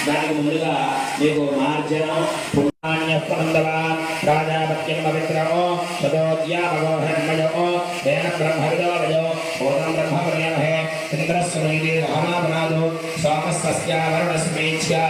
దానికి ముందుగా మీకు మార్జనం పుణ్యాన్యస్కందవాన్ రాజాపత్యం పవిత్రమో సదోద్యామగోహన్మయో తేన బ్రహ్మవిదోవయో పూర్ణం బ్రహ్మ పుణ్యమహే ఇంద్రస్వైది రామాపరాధో సోమస్తస్యావరుణస్మేచ్ఛా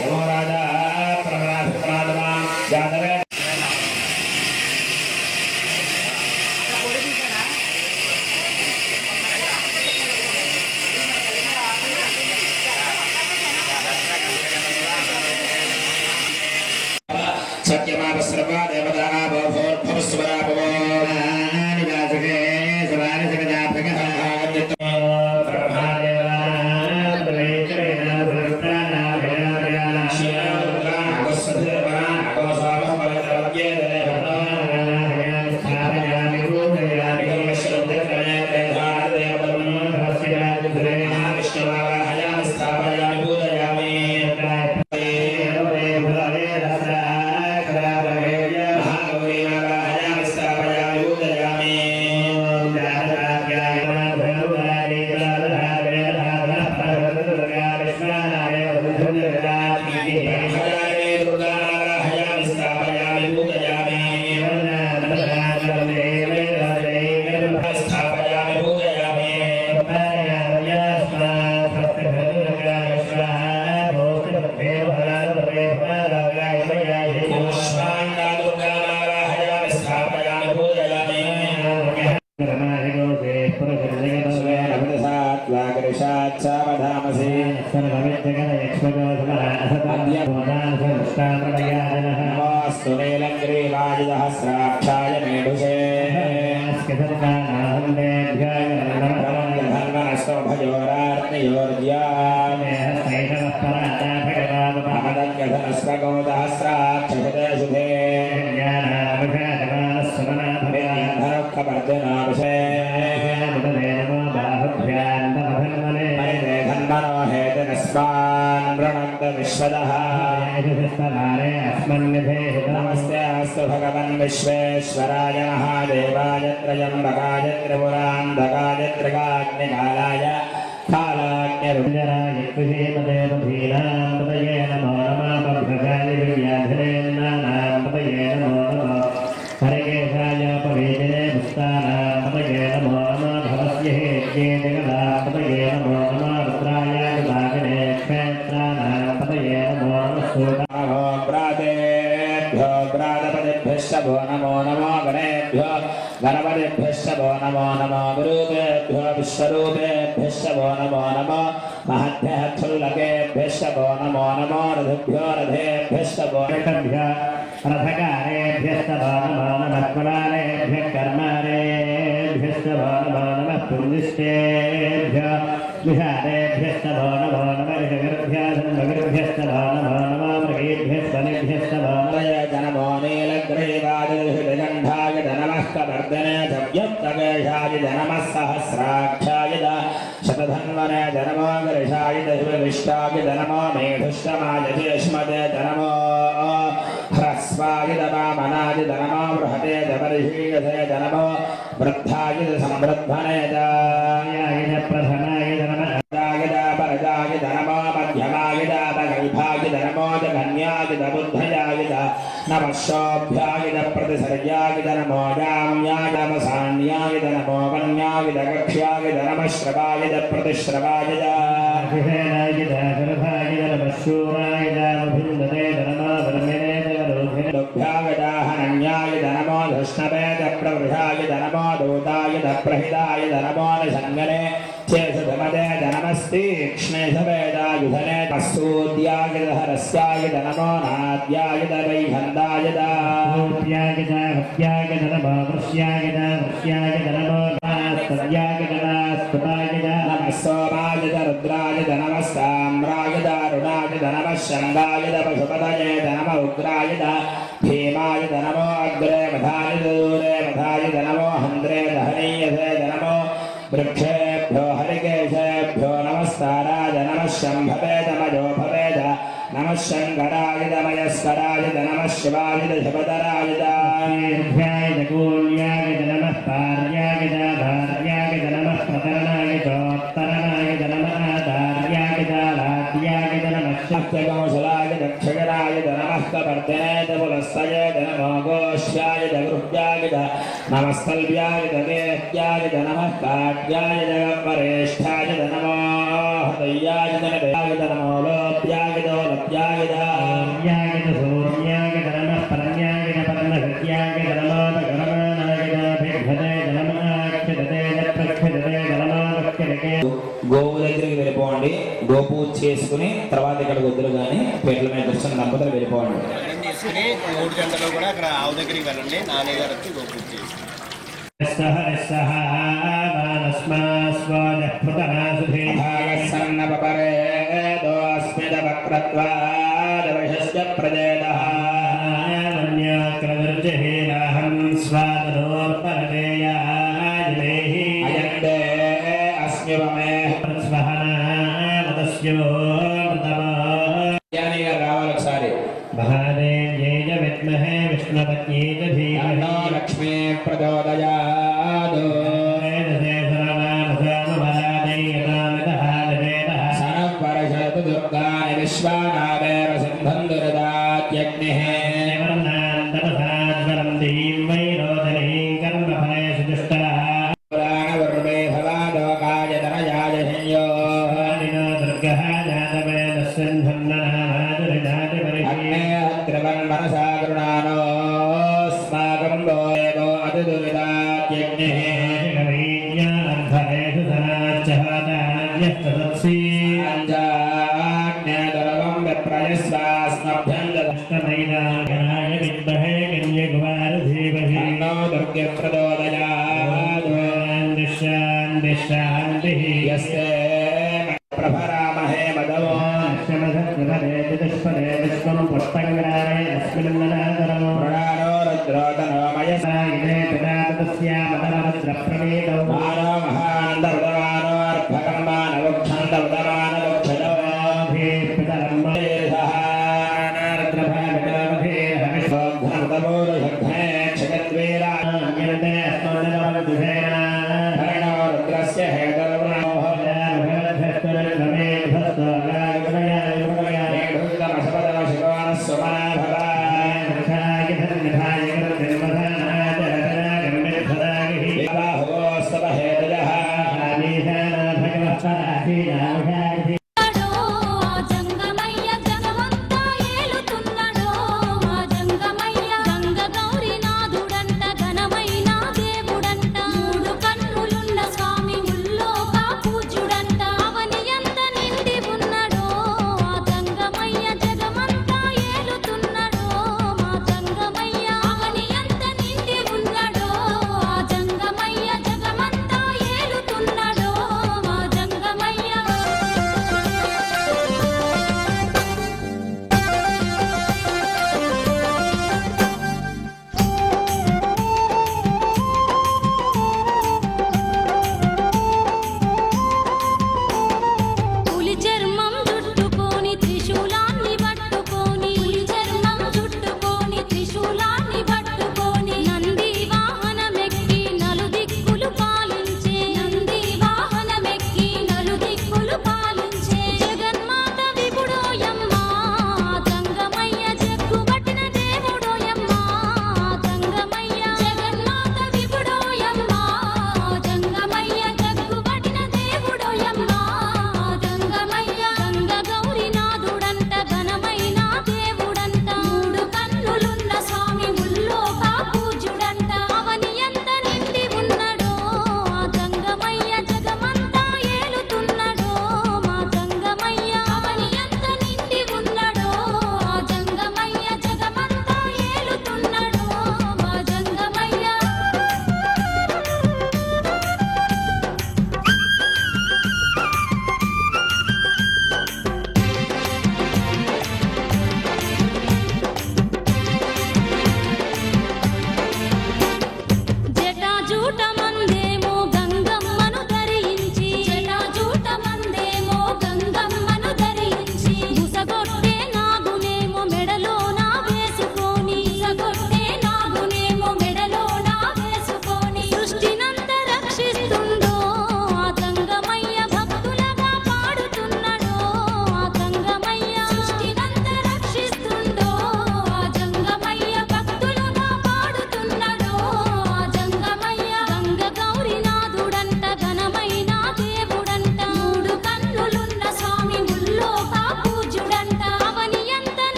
యమో రాజా ప్రమాదవాన్ జాతవే सत्यमाप सर्वा देवता भवस्वरा भवनिवासके सवानि सकजाभ्यः सहस्राक्षाय मेढुषे नमस्ते अस्तु भगवन् विश्वेश्वराय महादेवाय त्र्यम्बकाय त्रिपुरान्धकाय त्रिकाग्निकालाय कालाग्निरुञ्जराय कृषीमदेवधीनां पतये नमो नमः भद्रकाय विद्याधरेन्नानां पतये नमो नमः हरिकेशाय पवेदिने पुष्टानां पतये नमो नमः भवस्य हेत्ये जगदां पतये नमो नमः रुद्राय विभागिने क्षेत्राणां पतये नमो नमः भो नमो नमो गणेभ्यो गणपतिभ्यश्च भो नमो नमो गुरुभ्यो विश्वरूपेभ्यश्च भो नमो नमो महद्भ्यः क्षुल्लकेभ्यश्च भो नमो नमो रथभ्यो रथेभ्यश्च भो नमः रथकारेभ्यश्च भो नमो नमः कुलालेभ्यः कर्मारेभ्यश्च भो नमो नमः पुरुषेभ्यः विषादेभ्यश्च भो नमो नमः ऋषगर्भ्यश्च भो नमो नमः मृगेभ्यश्च वनेभ्यश्च भो नमो नीलग्रीवादिगन्धाय नमः कवर्धने सव्यक्तकेशाय नमः सहस्राक्षाय शतधन्वने नमो गणेशाय शिवविष्टाय नमो मेढुष्टमाय चेष्मदे नमो ह्रस्वाय वामनाय नमो बृहते परिशीलसे नमो वृद्धाय संवृद्धने प्रधनाय नमः परजाय नमो मध्यमाय गल्भाय नमो जघन्याय बुद्धयाय नमः शोभ्याय प्रतिसर्याय नमो याम्याय नमसान्याय नमो वन्याय कक्ष्याय नमः श्रवाय प्रतिश्रवाय नमः शूराय नमभिन्दते नमो वर्मिने जगदोभिभ्याय दाहनन्याय नमो धृष्णवे प्रवृषाय नमो दूताय प्रहिताय नमो निषङ्गने चेषधमदे नमस्तीक्ष्णे सवेदायुधने तस्सूद्याय हरस्याय नमो नाद्याय वैहन्दाय दाप्याय भक्त्याय नमो वृष्याय वृष्याय नमो नास्तव्याय नास्तुताय नमः सोमाय रुद्राय नमः साम्राय दारुणाय नमः शम्भाय पशुपतये नमः उग्राय भीमाय नमो अग्रे मधाय दूरे मधाय नमो हन्द्रे दहनीयसे नमो वृक्षेभ्यो हरिकेशेभ्यो नमस्काराय नमः शम्भवे नमो भवेद नमः शङ्कराय नमस्कराय नमः शिवाय शबदराय दाभ्याय कूल्याय नमः पार्याय भार्याय नमः प्रकरणाय चोत्तरणाय नमः आधार्याय लाद्याय नमः अत्यकौशलाय दक्षगणाय नमः कपर्दनाय पुलस्ताय नमो गोष्याय गृह्याय नमस्तल्भ्याय देह्याय नमः काट्याय परेष्ठाय नमो हृदयाय नमो लोप्याय दोलप्याय याय सूर्याय नमः परण्याय परमहत्याय नमो गरमानाय भिद्धते नमः अक्षते प्रक्षते नमः वक्यते గోవు దగ్గరికి వెళ్ళిపోండి గోపూజ చేసుకుని తర్వాత ఇక్కడ వద్దులు కానీ పేట్ల మీద కూర్చొని దంపతులు వెళ్ళిపోండి తీసుకుని 3 గంటల్లో కూడా అక్కడ ఆవు దగ్గరికి వెళ్ళండి నాన్నయ్య గారు వచ్చి గోపూజ చేసి రావాలి ఒకసారి మహాదేవ్యేయ విద్మహే విష్ణుపత్యేయ ధీమహి లక్ష్మీ ప్రచోదయాత్ సనఃపరశతు దుర్గాని విశ్వానాదేవ సింధం దుర్దాత్యగ్నిః పురాణవర్మే భవాదోకాయ తనయాయ సంయో మనసా కరుణానోస్మాకం దేవో అతిదురితాత్యగ్నిః అంజాజ్ఞాదరవం విప్రయస్వాస్మభ్యం తన్నో దుర్గప్రచోదయాత్ యస్తే ప్రభరామహే మదవో ప్రణానో రుద్రోతనోమయసాయిమానో మహానందమానోర్భకర్మానవక్షందమానవక్షజో రుద్రస్య హేతర్వణో జంగమయ్య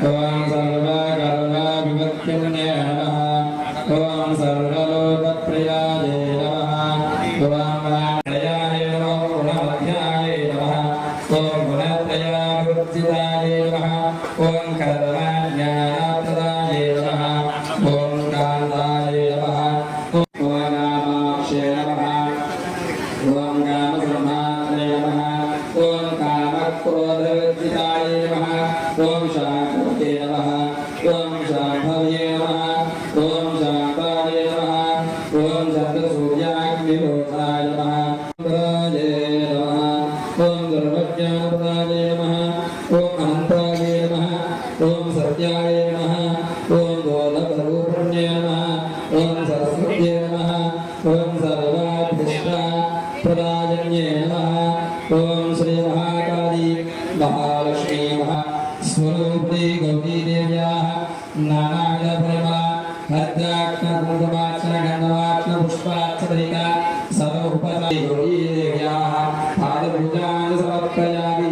ओम सर्वकर्मविमुक्तिन्ये नमः ओम सर्वलोकप्रियाय नमः ओम वाणयाय नमः गुणमध्याय नमः ओम गुणत्रयाविवर्जिताय नमः ओम कर्मज्ञानप्रदाय नमः ओम कान्ताय नमः ओम नामाक्षे नमः ओम कामसम्मात्रे नमः ओम कामक्रोधवर्जिताय नमः ओम शान्ते नमः ओम शाम्भवे नमः ओम शान्ताय नमः ओम चन्द्रसूर्याग्निलोकाय नमः प्रदाय नमः ओम सर्वज्ञानप्रदाय नमः ओम अनन्ताय नमः ओम सत्याय नमः ओम गोलकरूपिण्ये नमः ओम सरस्वत्यै नमः ओम सर्वाभीष्टप्रदायिन्ये नमः ओम श्री महाकाली महालक्ष्मी स्वरूपी गौरी देव्याः नानाविधपरिमला हर्जाक्षणकुङ्कुमाक्षणगन्धवाक्षणपुष्पाक्षतैका सर्वोपचारे गौरी देव्याः पादपूजान् समर्पयामि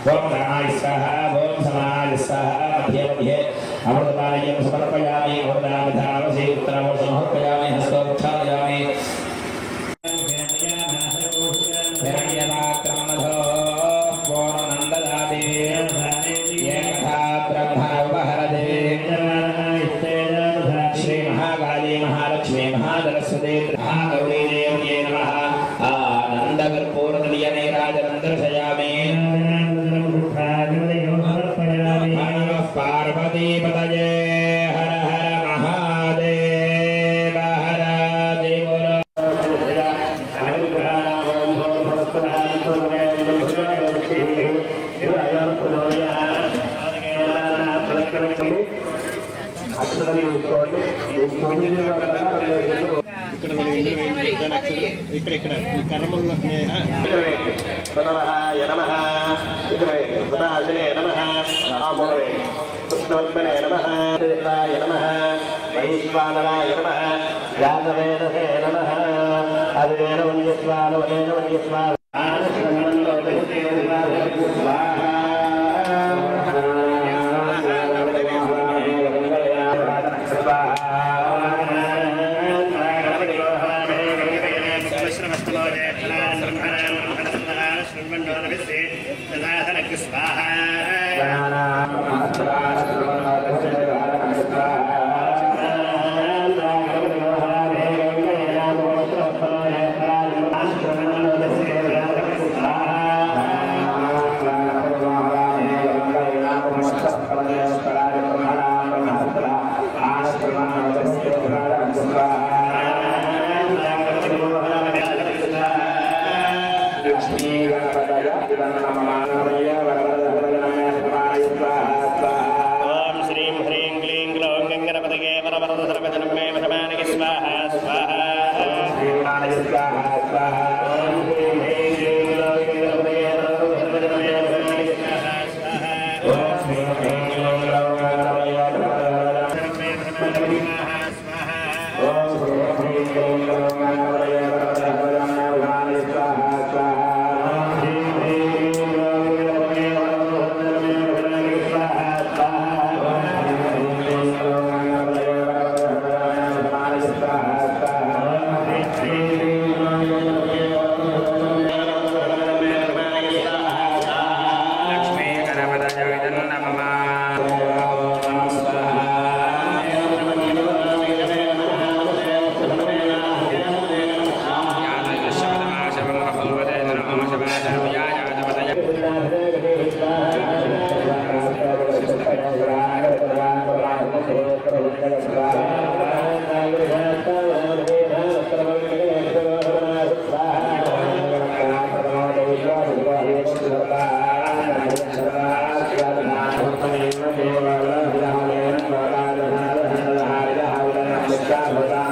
ओम रामाय स्वाहा ओम समाय स्वाहा मध्ये मध्ये अमृतपानीयं समर्पयामि अमृतामधावसे उत्तरं समर्पयामि हस्तोत्थापयामि हिरण्यमात्रमधो पूर्णनन्ददाते एकथा ब्रह्मणोपहरते श्री महाकाली महालक्ष्मी महासरस्वती महागौरी देव्यै नमः आनन्दकर्पूरतलीयने राजनन्दर्शयामि पार्वती पतये हर हर महादेव हर देव ఇక్కడ కర్మల్లో నమః నమః సుధాజనే నమః రామోరే కృష్ణవల్పనే నమః దేవాయ నమః వైశ్వానరాయ నమః యాదవేనహే నమః అదివేన వంద్యస్వానవేన వంద్యస్వాన ఆనశ్రమణంలో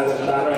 Gracias.